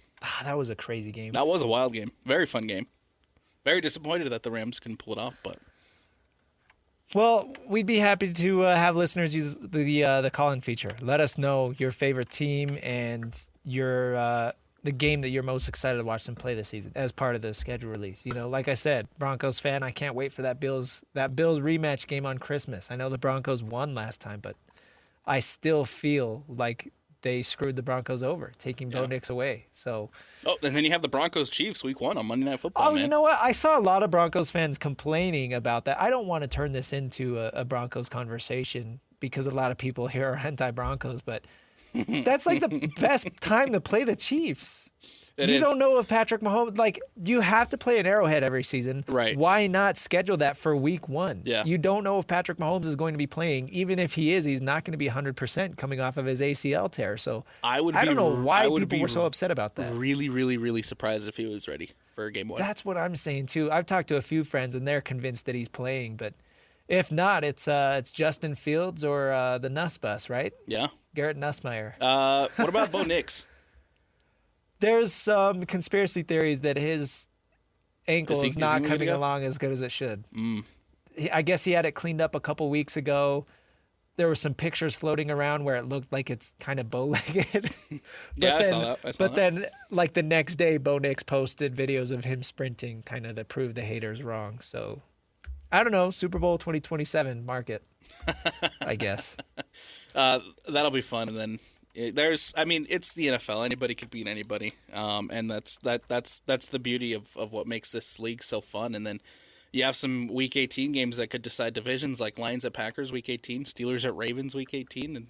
That was a crazy game. That was a wild game. Very fun game. Very disappointed that the Rams couldn't pull it off, but. Well, we'd be happy to have listeners use the call-in feature. Let us know your favorite team and your the game that you're most excited to watch them play this season as part of the schedule release. Like I said, Broncos fan, I can't wait for that Bills rematch game on Christmas. I know the Broncos won last time, but I still feel like they screwed the Broncos over, taking Bo Nix away. So. Oh, and then you have the Broncos Chiefs week 1 on Monday Night Football. Oh, man. You know what? I saw a lot of Broncos fans complaining about that. I don't want to turn this into a Broncos conversation because a lot of people here are anti-Broncos, but that's like the best time to play the Chiefs. You don't know if Patrick Mahomes, you have to play an Arrowhead every season. Right. Why not schedule that for week 1? Yeah. You don't know if Patrick Mahomes is going to be playing. Even if he is, he's not going to be 100% coming off of his ACL tear. So I don't know why people were so upset about that. Really, really, really surprised if he was ready for game 1. That's what I'm saying, too. I've talked to a few friends, and they're convinced that he's playing. But if not, it's Justin Fields or the Nuss Bus, right? Yeah. Garrett Nussmeier. What about Bo Nix? There's some conspiracy theories that his ankle is not coming along as good as it should. I guess he had it cleaned up a couple weeks ago. There were some pictures floating around where it looked like it's kind of bow-legged. I saw that. Then, the next day, Bo Nix posted videos of him sprinting kind of to prove the haters wrong. So, I don't know. Super Bowl 2027, mark it, I guess. That'll be fun. And then it's the NFL. Anybody could beat anybody, and that's the beauty of what makes this league so fun. And then you have some Week 18 games that could decide divisions, like Lions at Packers Week 18, Steelers at Ravens Week 18, and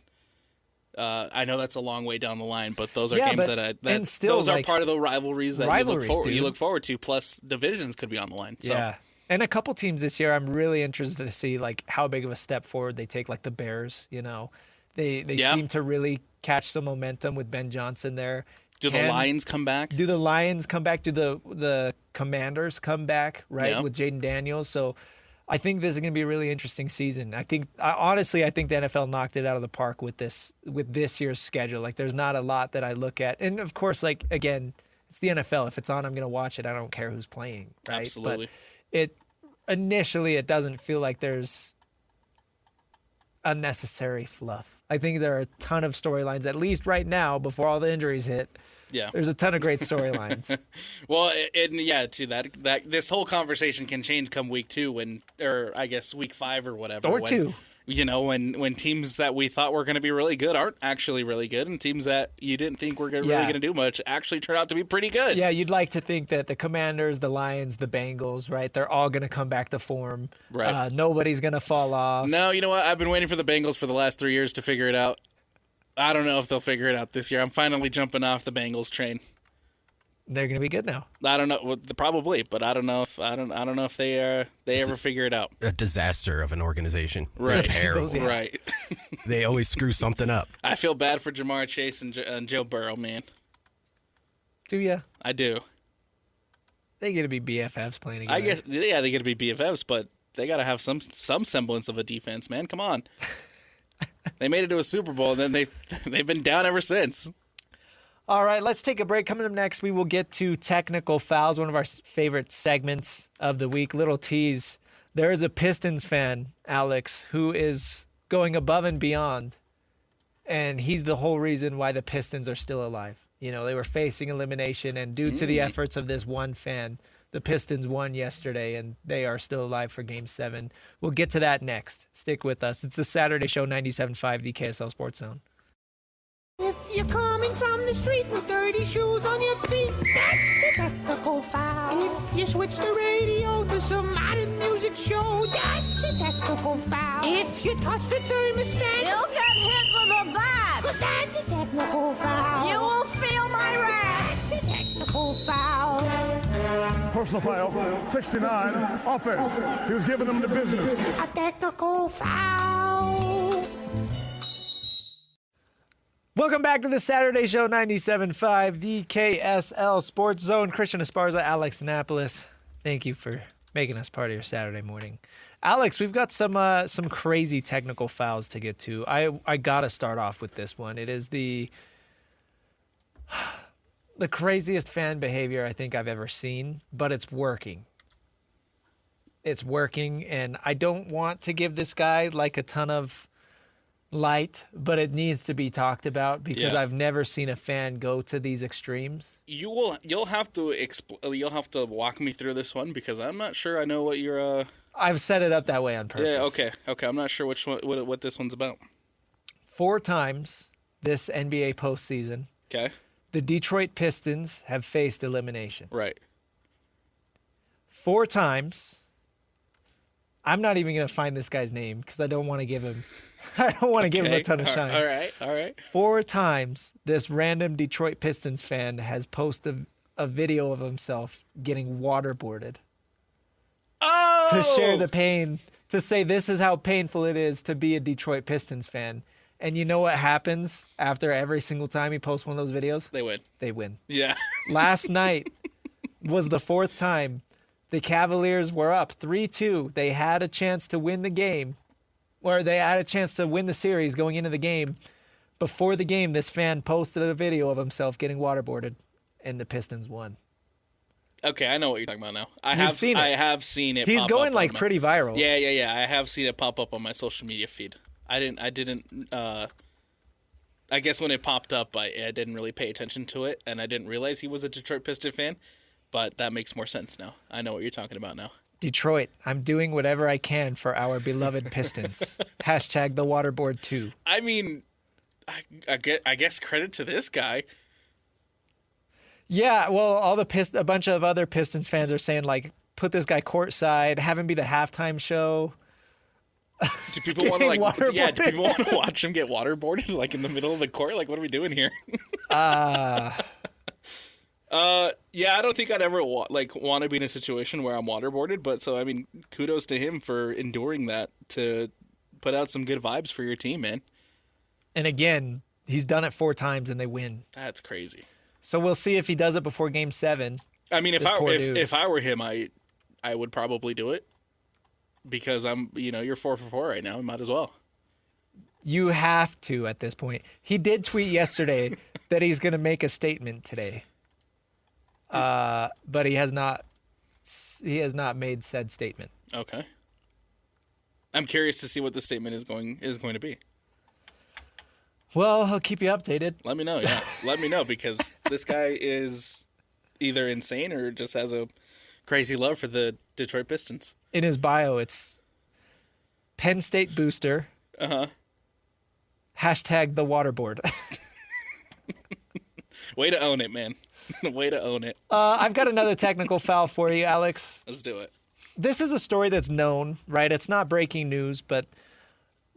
I know that's a long way down the line, but those are games those are part of the rivalries that you look forward to. Plus, divisions could be on the line. So. Yeah. And a couple teams this year, I'm really interested to see how big of a step forward they take. Like the Bears, they seem to really catch some momentum with Ben Johnson there. Do the Lions come back? Do the Lions come back? Do the Commanders come back? Right, with Jaden Daniels. So I think this is going to be a really interesting season. Honestly, I think the NFL knocked it out of the park with this year's schedule. There's not a lot that I look at, and of course, again, it's the NFL. If it's on, I'm going to watch it. I don't care who's playing. Right? Absolutely. But initially it doesn't feel like there's unnecessary fluff. I think there are a ton of storylines, at least right now, before all the injuries hit. Yeah, there's a ton of great storylines. Well, to that this whole conversation can change come week 2 or I guess week 5 or whatever. Or 2. you know, when teams that we thought were going to be really good aren't actually really good, and teams that you didn't think were really going to do much actually turn out to be pretty good. Yeah, you'd like to think that the Commanders, the Lions, the Bengals, right? They're all going to come back to form. Right. Nobody's going to fall off. No, you know what? I've been waiting for the Bengals for the last 3 years to figure it out. I don't know if they'll figure it out this year. I'm finally jumping off the Bengals train. They're going to be good now. I don't know, well, probably, but I don't know if they ever figure it out. A disaster of an organization. Right. Terrible. Yeah. Right. They always screw something up. I feel bad for Jamar Chase and Joe Burrow, man. Do ya? I do. They get to be BFFs playing together. I guess, yeah, they get to be BFFs, but they got to have some semblance of a defense, man. Come on. They made it to a Super Bowl, and then they've been down ever since. All right, let's take a break. Coming up next, we will get to technical fouls, one of our favorite segments of the week. Little tease. There is a Pistons fan, Alex, who is going above and beyond, and he's the whole reason why the Pistons are still alive. You know, they were facing elimination, and due to the efforts of this one fan, the Pistons won yesterday, and they are still alive for Game 7. We'll get to that next. Stick with us. It's the Saturday Show, 97.5, the KSL Sports Zone. If you're coming from the street with dirty shoes on your feet, that's a technical foul. If you switch the radio to some modern music show, that's a technical foul. If you touch the thermostat, you'll get hit with a bat. 'Cause that's a technical foul. You won't feel my wrath. That's a technical foul. Personal foul, 69, offense. He was giving them the business. A technical foul. Welcome back to the Saturday Show, 97.5, the KSL Sports Zone. Christian Esparza, Alex Napoles. Thank you for making us part of your Saturday morning. Alex, we've got some crazy technical fouls to get to. I got to start off with this one. It is the craziest fan behavior I think I've ever seen, but it's working. It's working, and I don't want to give this guy like a ton of light, but it needs to be talked about because I've never seen a fan go to these extremes. You'll have to walk me through this one because I'm not sure I know what you're. I've set it up that way on purpose. Yeah. Okay. I'm not sure which one, what this one's about. 4 times this NBA postseason, Okay. the Detroit Pistons have faced elimination. Right. 4 times. I'm not even going to find this guy's name because I don't want to give him. I don't want to give him a ton of shine. All right. 4 times this random Detroit Pistons fan has posted a video of himself getting waterboarded. Oh! To share the pain, to say this is how painful it is to be a Detroit Pistons fan. And you know what happens after every single time he posts one of those videos? They win. They win. Yeah. Last night was the 4th time the Cavaliers were up 3-2. They had a chance to win the game, or they had a chance to win the series going into the game. Before the game, this fan posted a video of himself getting waterboarded, and the Pistons won. Okay, I know what you're talking about now. I You've seen it. I have seen it. He's pop going up like on pretty viral. Yeah. I have seen it pop up on my social media feed. I didn't. I guess when it popped up, I didn't really pay attention to it, and I didn't realize he was a Detroit Pistons fan. But that makes more sense now. I know what you're talking about now. Detroit, I'm doing whatever I can for our beloved Pistons. Hashtag the waterboard 2. I mean, I guess credit to this guy. Yeah, well, a bunch of other Pistons fans are saying, like, put this guy courtside, have him be the halftime show. Do people want to Getting do people want to watch him get waterboarded like in the middle of the court? Like, what are we doing here? Yeah, I don't think I'd ever want to be in a situation where I'm waterboarded. But so I mean, kudos to him for enduring that to put out some good vibes for your team, man. And again, he's done it 4 times and they win. That's crazy. So we'll see if he does it before Game 7. I mean, if I were him, I would probably do it because you're 4 for 4 right now. Might as well. You have to at this point. He did tweet yesterday that he's going to make a statement today. But he has not made said statement. Okay. I'm curious to see what the statement is going to be. Well, I'll keep you updated. Let me know, yeah. Let me know because this guy is either insane or just has a crazy love for the Detroit Pistons. In his bio, it's Penn State booster, Hashtag the waterboard. Way to own it, man. Way to own it. I've got another technical foul for you, Alex. Let's do it. This is a story that's known, right? It's not breaking news, but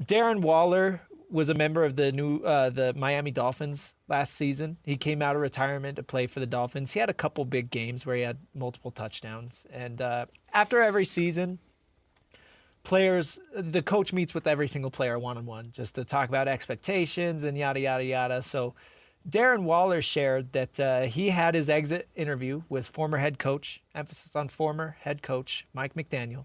Darren Waller was a member of the Miami Dolphins last season. He came out of retirement to play for the Dolphins. He had a couple big games where he had multiple touchdowns. And after every season, the coach meets with every single player one-on-one just to talk about expectations and yada, yada, yada. So Darren Waller shared that he had his exit interview with former head coach, emphasis on former head coach, Mike McDaniel,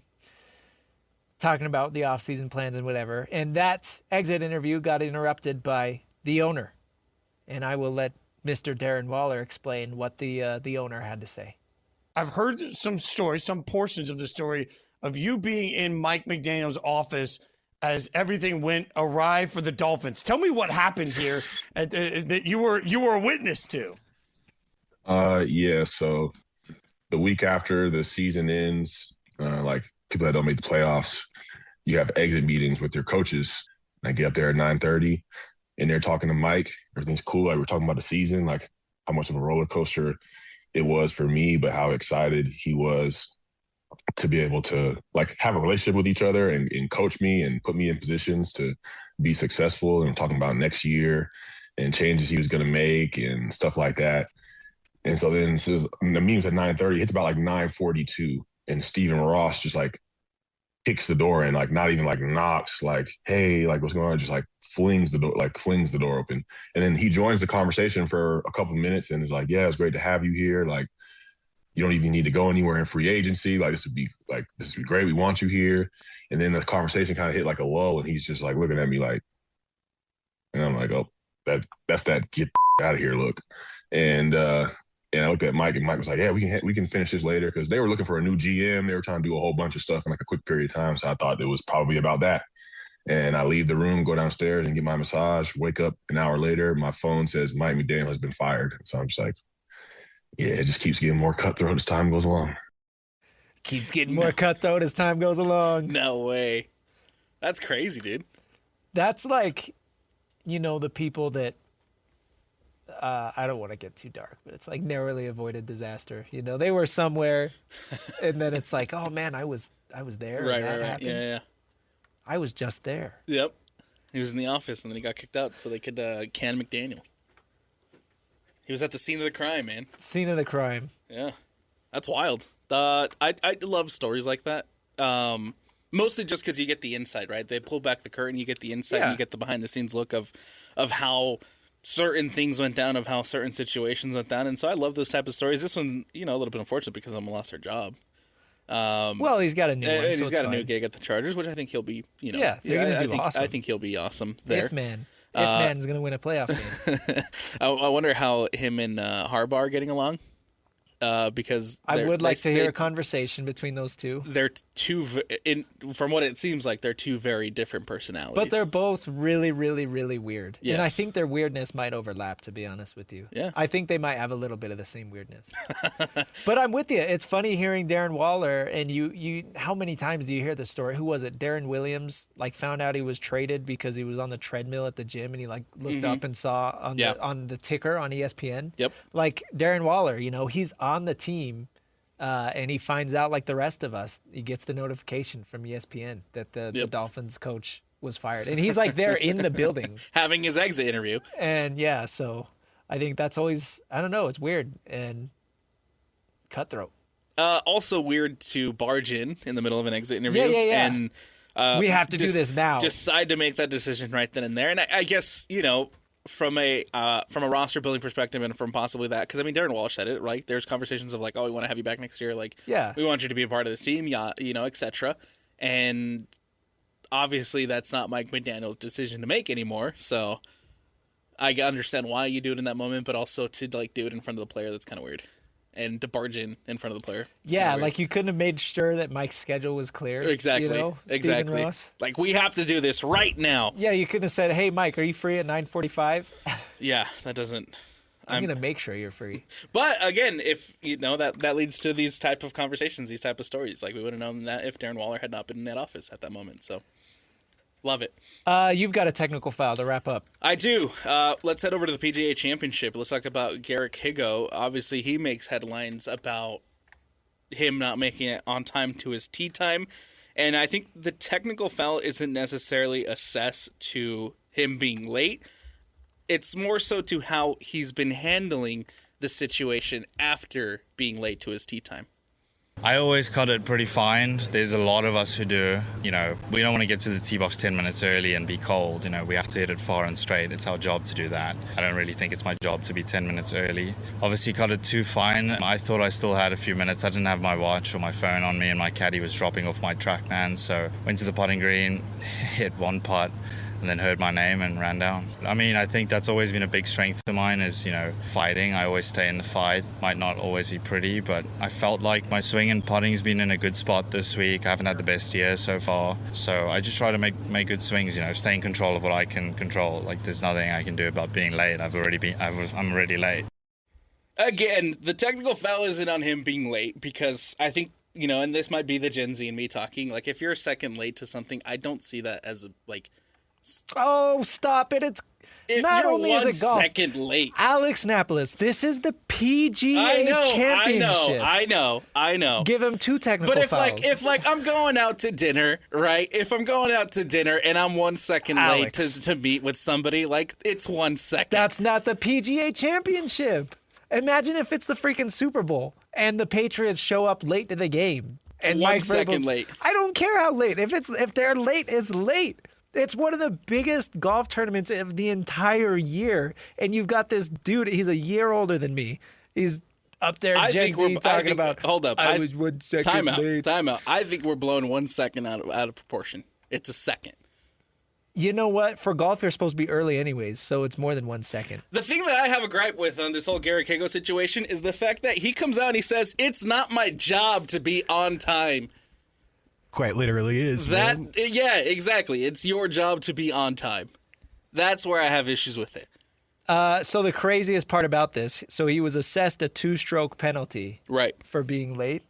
talking about the offseason plans and whatever. And that exit interview got interrupted by the owner. And I will let Mr. Darren Waller explain what the owner had to say. I've heard some stories, some portions of the story of you being in Mike McDaniel's office as everything went awry for the Dolphins. Tell me what happened here that you were a witness to. Yeah. So the week after the season ends, like people that don't make the playoffs, you have exit meetings with your coaches. I get up there at 9:30, and they're talking to Mike. Everything's cool. Like we're talking about the season, like how much of a roller coaster it was for me, but how excited he was to be able to like have a relationship with each other and coach me and put me in positions to be successful. And talking about next year and changes he was going to make and stuff like that. And so then the meeting's at 9:30. It's about like 9:42, and Stephen Ross just like kicks the door in, like not even like knocks, like, hey, like what's going on? Just like flings the door open. And then he joins the conversation for a couple of minutes and is like, yeah, it's great to have you here. Like, you don't even need to go anywhere in free agency. Like, this would be great. We want you here. And then the conversation kind of hit like a lull, and he's just like looking at me like, and I'm like, oh, that's that get out of here look. And I looked at Mike, and Mike was like, yeah, we can finish this later, because they were looking for a new GM. They were trying to do a whole bunch of stuff in like a quick period of time. So I thought it was probably about that. And I leave the room, go downstairs and get my massage, wake up an hour later, my phone says Mike McDaniel has been fired. So I'm just like, yeah, it just keeps getting more cutthroat as time goes along. Keeps getting more cutthroat as time goes along. No way. That's crazy, dude. That's like, the people that, I don't want to get too dark, but it's like narrowly avoided disaster. They were somewhere, and then it's like, oh man, I was there. Right, and that right. happened. Yeah. I was just there. Yep. He was in the office, and then he got kicked out so they could can McDaniel. He was at the scene of the crime, man. Scene of the crime. Yeah. That's wild. I love stories like that. Mostly just because you get the insight, right? They pull back the curtain, you get the insight, and you get the behind-the-scenes look of how certain things went down, of how certain situations went down. And so I love those type of stories. This one, a little bit unfortunate because I'm lost our job. Well, he's got a new one. And so he's got a fine. new gig at the Chargers, which I think he'll be, Yeah, they're going to do awesome. I think he'll be awesome there. If man's going to win a playoff game. I wonder how him and Harbaugh are getting along. Because I would like to hear a conversation between those two. They're from what it seems like, they're two very different personalities. But they're both really, really, really weird. Yes. And I think their weirdness might overlap, to be honest with you. Yeah. I think they might have a little bit of the same weirdness. But I'm with you. It's funny hearing Darren Waller, and you how many times do you hear the story? Who was it? Darren Williams, found out he was traded because he was on the treadmill at the gym, and he looked up and saw on the ticker on ESPN. Yep. Darren Waller, he's on the team, and he finds out like the rest of us. He gets the notification from ESPN that the Dolphins coach was fired, and he's there in the building having his exit interview. And so I think that's always, I don't know, it's weird and cutthroat. Also weird to barge in the middle of an exit interview. Yeah. And we have to do this now. Decide to make that decision right then and there. And I guess from a roster building perspective, and from possibly that, because Darren Walsh said it, right? There's conversations of we want to have you back next year, we want you to be a part of the team, etc. And obviously that's not Mike McDaniel's decision to make anymore. So I understand why you do it in that moment, but also to do it in front of the player, that's kind of weird. And to barge in front of the player. Yeah, you couldn't have made sure that Mike's schedule was clear. Exactly. Exactly. Ross. We have to do this right now. Yeah, you couldn't have said, hey, Mike, are you free at 9:45? Yeah, that doesn't... I'm going to make sure you're free. But again, if, that leads to these type of conversations, these type of stories. We would have known that if Darren Waller had not been in that office at that moment, so... Love it. You've got a technical foul to wrap up. I do. Let's head over to the PGA Championship. Let's talk about Garrick Higgo. Obviously, he makes headlines about him not making it on time to his tee time. And I think the technical foul isn't necessarily assessed to him being late. It's more so to how he's been handling the situation after being late to his tee time. I always cut it pretty fine. There's a lot of us who do. We don't want to get to the tee box 10 minutes early and be cold. We have to hit it far and straight. It's our job to do that. I don't really think it's my job to be 10 minutes early. Obviously cut it too fine. I thought I still had a few minutes. I didn't have my watch or my phone on me, and my caddy was dropping off my TrackMan. So went to the putting green, hit one putt, and then heard my name and ran down. I think that's always been a big strength of mine is, fighting. I always stay in the fight. Might not always be pretty, but I felt like my swing and putting's been in a good spot this week. I haven't had the best year so far. So I just try to make good swings, stay in control of what I can control. Like, there's nothing I can do about being late. I'm already late. Again, the technical foul isn't on him being late because I think, and this might be the Gen Z in me talking, like, if you're a second late to something, I don't see that as Oh, stop it. It's not you're only is 1 it golf. second late. Alex Napoles, this is the PGA Championship. I know. Give him 2 technical fouls. But if I'm going out to dinner, right? If I'm going out to dinner and I'm 1 second late to meet with somebody, it's 1 second. That's not the PGA Championship. Imagine if it's the freaking Super Bowl and the Patriots show up late to the game. And 1 Mike second Vrabel's, late. I don't care how late. If they're late, it's late. It's one of the biggest golf tournaments of the entire year. And you've got this dude, he's a year older than me. He's up there Gen Z talking about, hold up. I was 1 second late. Time out. I think we're blowing 1 second out of proportion. It's a second. You know what? For golf, you're supposed to be early anyways, so it's more than 1 second. The thing that I have a gripe with on this whole Garrick Higgo situation is the fact that he comes out and he says, it's not my job to be on time. Quite literally is, man. Yeah, exactly. It's your job to be on time. That's where I have issues with it. So the craziest part about this, so he was assessed a 2-stroke penalty for being late.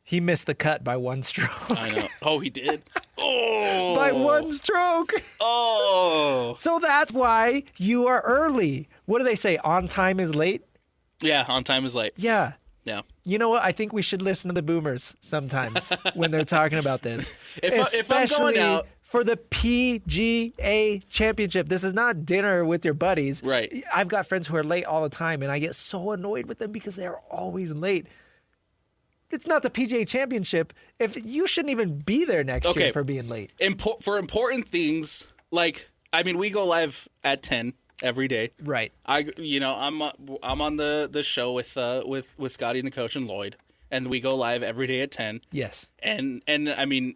He missed the cut by 1 stroke. I know. Oh, he did? Oh! By 1 stroke. Oh! So that's why you are early. What do they say? On time is late? Yeah, on time is late. Yeah. Yeah. You know what? I think we should listen to the boomers sometimes when they're talking about this. If I'm going out for the PGA Championship, this is not dinner with your buddies. Right. I've got friends who are late all the time, and I get so annoyed with them because they're always late. It's not the PGA Championship. If you shouldn't even be there next year for being late. For important things, we go live at 10 every day. Right. I'm on the show with Scotty and the coach and Lloyd, and we go live every day at 10. Yes. And I mean,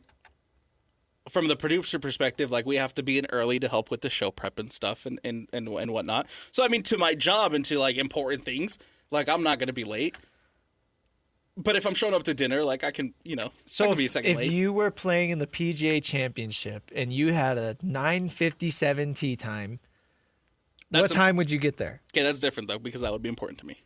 from the producer perspective, we have to be in early to help with the show prep and stuff and whatnot. So I mean, to my job and to important things, I'm not going to be late. But if I'm showing up to dinner, I can, so I can be a second late. If you were playing in the PGA Championship and you had a 9:57 tee time, what time would you get there? Okay, that's different, though, because that would be important to me.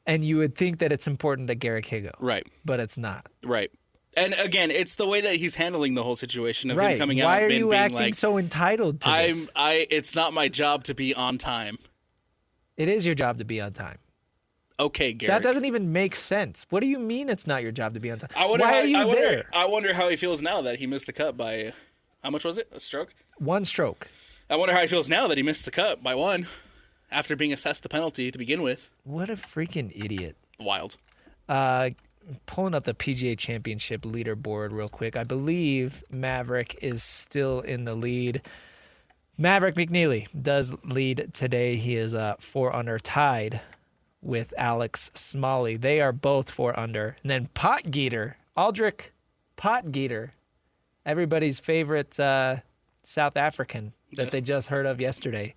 And you would think that it's important to Garrick Higgo. Right. But it's not. Right. And again, it's the way that he's handling the whole situation of him coming out Why and are being you acting so entitled to this? It's not my job to be on time. It is your job to be on time. Okay, Garrick. That doesn't even make sense. What do you mean it's not your job to be on time? Why are you there? I wonder how he feels now that he missed the cut by, how much was it? A stroke? 1 stroke. I wonder how he feels now that he missed the cut by 1 after being assessed the penalty to begin with. What a freaking idiot. Wild. Pulling up the PGA Championship leaderboard real quick. I believe Maverick is still in the lead. Maverick McNeely does lead today. He is 4 under tied with Alex Smalley. They are both 4 under. And then Potgieter, Aldrich Potgieter, everybody's favorite South African that they just heard of yesterday.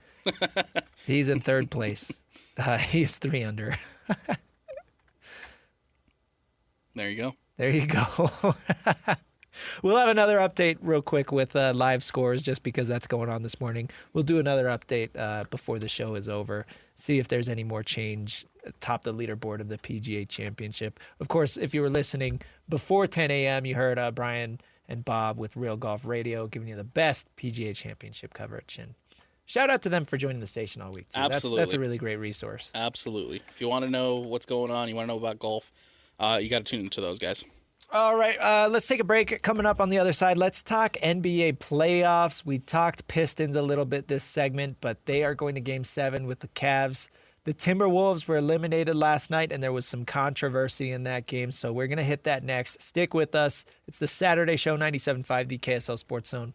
He's in 3rd place. He's 3 under. There you go. There you go. We'll have another update real quick with live scores just because that's going on this morning. We'll do another update before the show is over, see if there's any more change atop the leaderboard of the PGA Championship. Of course, if you were listening before 10 a.m., you heard Brian and Bob with Real Golf Radio, giving you the best PGA Championship coverage. And shout out to them for joining the station all week, too. Absolutely. That's a really great resource. Absolutely. If you want to know what's going on, you want to know about golf, you got to tune into those guys. All right, let's take a break. Coming up on the other side, let's talk NBA playoffs. We talked Pistons a little bit this segment, but they are going to Game 7 with the Cavs. The Timberwolves were eliminated last night, and there was some controversy in that game, so we're going to hit that next. Stick with us. It's the Saturday Show, 97.5, the KSL Sports Zone.